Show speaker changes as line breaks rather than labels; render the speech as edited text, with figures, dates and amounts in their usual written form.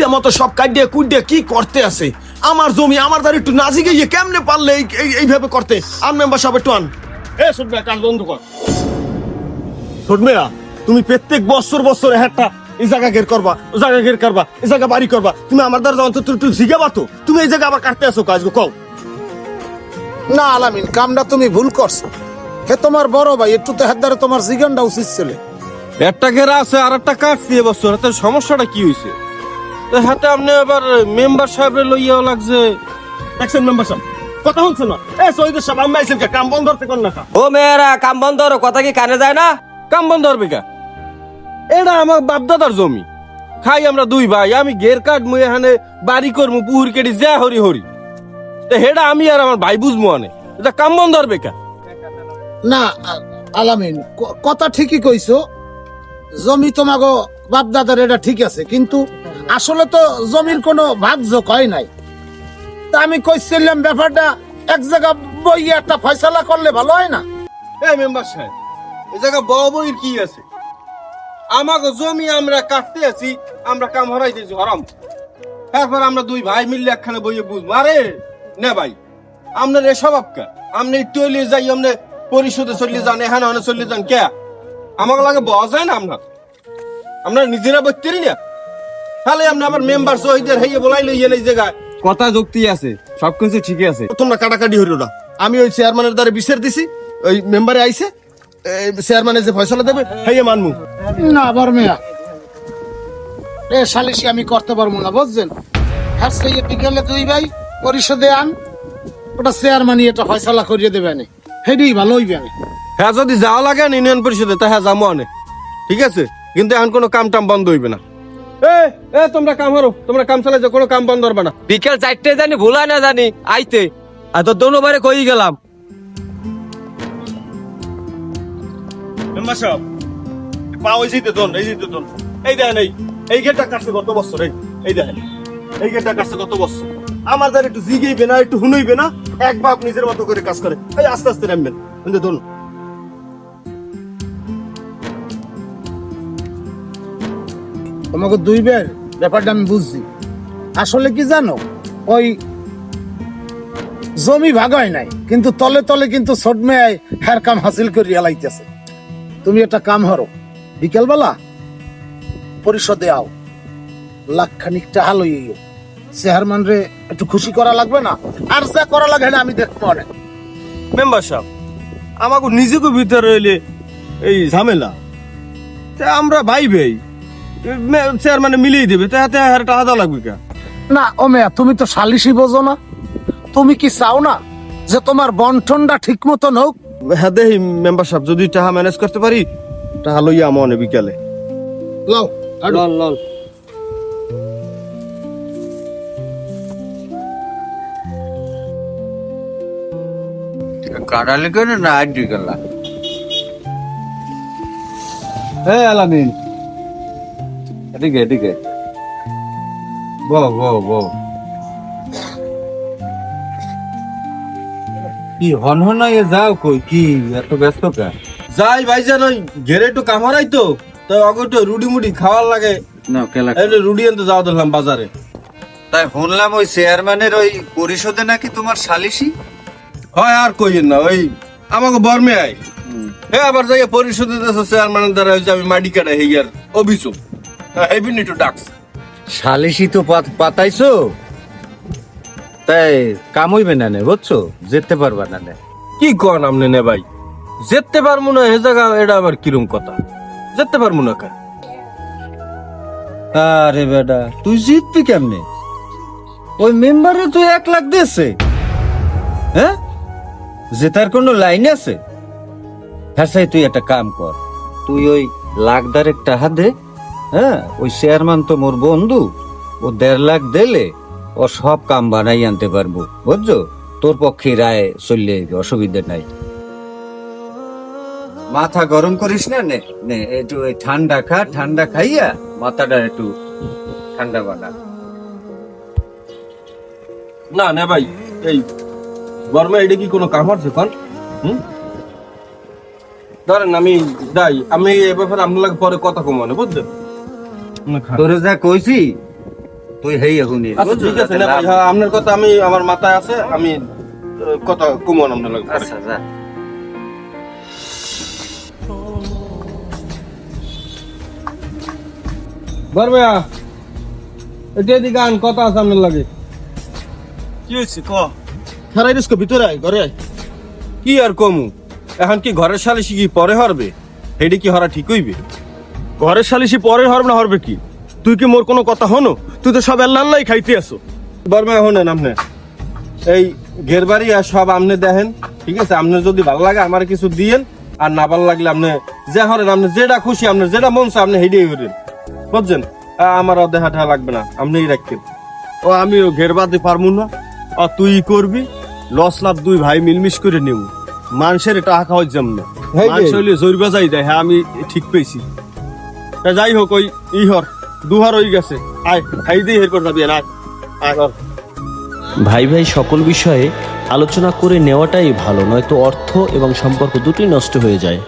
ইচ্ছা মতো সব কাটিয়ে কুটিয়ে কি করতে আছে। আমার জমি আমার দ্বারা একটু নাজি গিয়ে কেমনে পারলে এইভাবে করতে। আন মেম্বার সাহেব একটু আন। ছোট মেয়া কাজ বন্ধ কর। ছোট মেয়া তুমি প্রত্যেক বছর বছর একটা এই জায়গা ঘের করবা, ও জায়গা ঘের করবা, এই জায়গা বাড়ি করবা। তুমি আমার দ্বারা অন্তত একটু জিগাবা তো, তুমি এই জায়গা আবার কাটতে আসো কাজ কও।
না আলামিন, কামটা তুমি ভুল করছো। হে তোমার বড় ভাই, একটু তো হাত দ্বারা তোমার জিগানটা উচিত ছিল।
একটা ঘেরা আছে আর একটা কাটছি এবছর, এতে সমস্যাটা কি হয়েছে? হাতে আপনি আবার মেম্বার সাহেবের লইয়াও লাগছে।
দেখছেন মেম্বার সাহেব কথা হচ্ছে না। শহীদের সাহেব আমি আইছেন কাম বন্ধ করতে কোন না।
ও মেয়েরা কাম বন্ধ করো, কথা কি কানে যায় না?
কাম বন্ধ হবে কা? এটা আমার বাপদাদার জমি, খাই আমরা দুই ভাই। আমি ঘের কাট মুই এখানে বাড়ি করবো, পুহুর কেটে যা হরি হরি, হেডা আমি আর আমার ভাই বুঝবো আনে। এটা কাম বন্ধ হবে কা?
না আলামিন, কথা ঠিকই কইছো। জমি তোমাগো বাপ দাদার এটা ঠিক আছে, কিন্তু আসলে তো জমির কোনো ভাগযোগ হয় নাই। তা আমি কইছিলাম ব্যাপারটা এক জায়গা বইয়ে একটা ফয়সালা করলে ভালো হয় না?
এই মেম্বার সাহেব, এই জায়গা বউ বইয়ের কি আছে? আমাকে জমি আমরা কাটতে আছি, আমরা কাম হরাই দিয়েছি হরাম। তারপর আমরা দুই ভাই মিললে একখানে বইয়ে বুঝবো। আরে না ভাই, আপনার এ স্বভাব কে? আপনি একটু হইলে যাই আপনি পরিশোধে চলে যান, এখানে ওখানে চলে যান কে? আমাকে লাগে বসা যায় না আপনার নিজেরা বইতেরি না। তাহলে আপনি আমার মেম্বার শহীদের হইয়ে বলাই লইয়েন এই জায়গায়।
কথা যুক্তি আছে, সবকিছু ঠিক আছে।
তোমরা কাটাকাটি হইল না। আমি ওই চেয়ারম্যানের দ্বারা বিচার দিছি, ওই মেম্বারে আইছে, চেয়ারম্যানে যে ফয়সালা দেবে হেয়ে মানমু।
না বড় মিয়া, এ সালিশি আমি করতে পারবো না, বুঝছেন? হ্যাঁ সেই বিকেলে দুই ভাই পরিষদে আন, ওটা চেয়ারম্যানই এটা ফয়সালা করিয়ে দেবে না, হেডি ভালো হইবে। আমি
হ্যাঁ যদি যাওয়া লাগে ইউনিয়ন পরিষদে তা হ্যাঁ যাবো অনেক, ঠিক আছে, কিন্তু এখন কোনো কাম টাম বন্ধ হইবে না। এ তোমরা কাম হরো, তোমরা কাম চালাই যাও, কোনো কাম বন্ধ হবে না।
বিকেল 4টে জানি ভুলা না জানি আইতে, আর তো দোনোবারে কই গেলাম।
মেম্বার সাহেব পা ওই জিতে দন, এই জিতে দন। এই দেখেন এই গেটটা কাটছে গত বছর। এই দেখেন এই গেটটা কাটছে গত বছর। আমার দ্বারা একটু জিগেইবে না, একটু হুনইবে না, এক বাপ নিজের মতো করে কাজ করে। এই আস্তে আস্তে নামবেন, কিন্তু ধরুন
তোমাকে দুই বের ব্যাপারটা আমি বুঝছি। আসলে কি জানো, ওই জমি ভাগ হয় নাই, কিন্তু তলে তলে কিন্তু ছোট মেয়ে হ্যার কাম হাসিল করে এলাইতেছে। তুমি একটা কাম হরো, বিকেলবেলা পরিষদে আও, লাখখানিক টাকা লইও। চেয়ারম্যান রে একটু খুশি করা লাগবে না? আর যা করা লাগে না আমি দেখবো অনেক।
মেম্বার সাহেব আমাকে নিজেকে ভিতরে এলে এই ঝামেলা, তা আমরা ভাই ভাই চেয়ারম্যানে মিলিয়ে দেবে, তাতে আর টাকা দেওয়া লাগবে কে?
না ও মেয়া, তুমি তো সালিশি বোঝো না। তুমি কি চাও না যে তোমার বন্টনটা ঠিক মতন হোক?
হ্যাঁ দেখি মেম্বার সাহেব, যদি টাকা ম্যানেজ করতে পারি টাকা লইয়া আমনে বিকালে।
লও
লল লল
কাটালে কেন না আজ গেলা?
এই আলামিন, এদিকে এদিকে বো বো বো। কি হন হন যাও, কই কি এত ব্যস্ত কা?
যাই ভাইজান, ওই ঘেরে একটু কাম হরাই তো, তো অগো একটু রুডি মুডি খাওয়ার লাগে।
না কেলা
এই রুডি আনতে যাওয়া ধরলাম বাজারে।
তাই শুনলাম ওই চেয়ারম্যানের ওই পরিষদে নাকি তোমার সালিশি
হয় আর কইেন না, ওই আমাকে বর্মে আয় হ্যাঁ আবার যাই পরিষদে চেয়ারম্যানের দ্বারা হয়েছে আমি মাটি কাটা হইয়ার অভিযোগ। হেভি নিটু ডাকস
সালিশি তো পাতাইছো, তাই কাম হইবে না নে, বুঝছো? যেতে পারবা না নে।
কি কন আমনে নে ভাই, যেতে পারবো না হে জায়গা, এটা আবার কিরম কথা? যেতে পারবো না কা?
আরে বেটা, তুই জিতবি কেমনে? ওই মেম্বারে তুই 1 লাখ দিয়েছে, হ্যাঁ? জেতার কোনো লাইন আছে? হ্যাঁ সাই, তুই একটা কাম কর, তুই ওই 1 লাখ টাকা দে। হ্যাঁ, ওই চেয়ারম্যান তো মোর বন্ধু, ও 1.5 লাখ দিলে ও সব কাম বানাই আনতে পারবো, বুঝছো? তোর পক্ষে রায় চললে অসুবিধা নাই। মাথা গরম করিস না, নে নে একটু ওই ঠান্ডা খা, ঠান্ডা খাইয়া মাথাটা একটু ঠান্ডা বানা।
না না ভাই, এই বর্মা এটা কি কোনো কাম হচ্ছে কন? ধরেন আমি যাই, আমি এ ব্যাপারে আপনার লাগে পরে কথা কমানো, বুঝলেন?
তোরে যা কইছি তুই হেই এখন
আচ্ছা ঠিক আছে না ভাই, হ্যাঁ, আপনার কথা আমি আমার মাথায় আছে, আমি কথা কুমন আপনার লাগে
আচ্ছা যা
বরবে এটা দিকে আন, কথা আছে আপনার লাগে।
কি হয়েছে ক খারাই রিস্ক ভিতরে আয় ঘরে আয়
কি আর কমু, এখন কি ঘরের সালিশি কি পরে হরবে? হেডি কি হরা ঠিক হইবে?
ঘরের সালিশি পরে হরবে না হরবে কি? তুই কি মোর কোনো কথা হনো? তুই তো সব আল্লাহ আল্লাহ খাইতে আসো।
বরমা হনেন আপনি এই ঘের বাড়ি আর সব আপনি দেখেন, ঠিক আছে? আপনার যদি ভালো লাগে আমার কিছু দিয়েন, আর না ভালো লাগলে আপনি যে হরেন, আপনি যেটা খুশি, আপনার যেটা মন চায় আপনি হেডেই হরেন, বুঝছেন? আমার দেখা ঠা লাগবে না, আপনিই রাখেন।
ও আমি ঘের বাদে পারমু না, আর তুই করবি লস লাভ দুই ভাই মিলমিশ করে নেব। মানুষের এটা হাঁকা হয় যেমন
হেই রে।
মানুষ হইলে জরিবা যাই দেয়। হ্যাঁ আমি ঠিক পেয়েছি। তা যাই হোক ওই ইহর দুহার হয়ে গেছে, আয় খাই দিয়ে হের করে যাবি না। আয়
ভাই ভাই সকল বিষয়ে আলোচনা করে নেওয়াটাই ভালো, নয়তো অর্থ এবং সম্পর্ক দুটোই নষ্ট হয়ে যায়।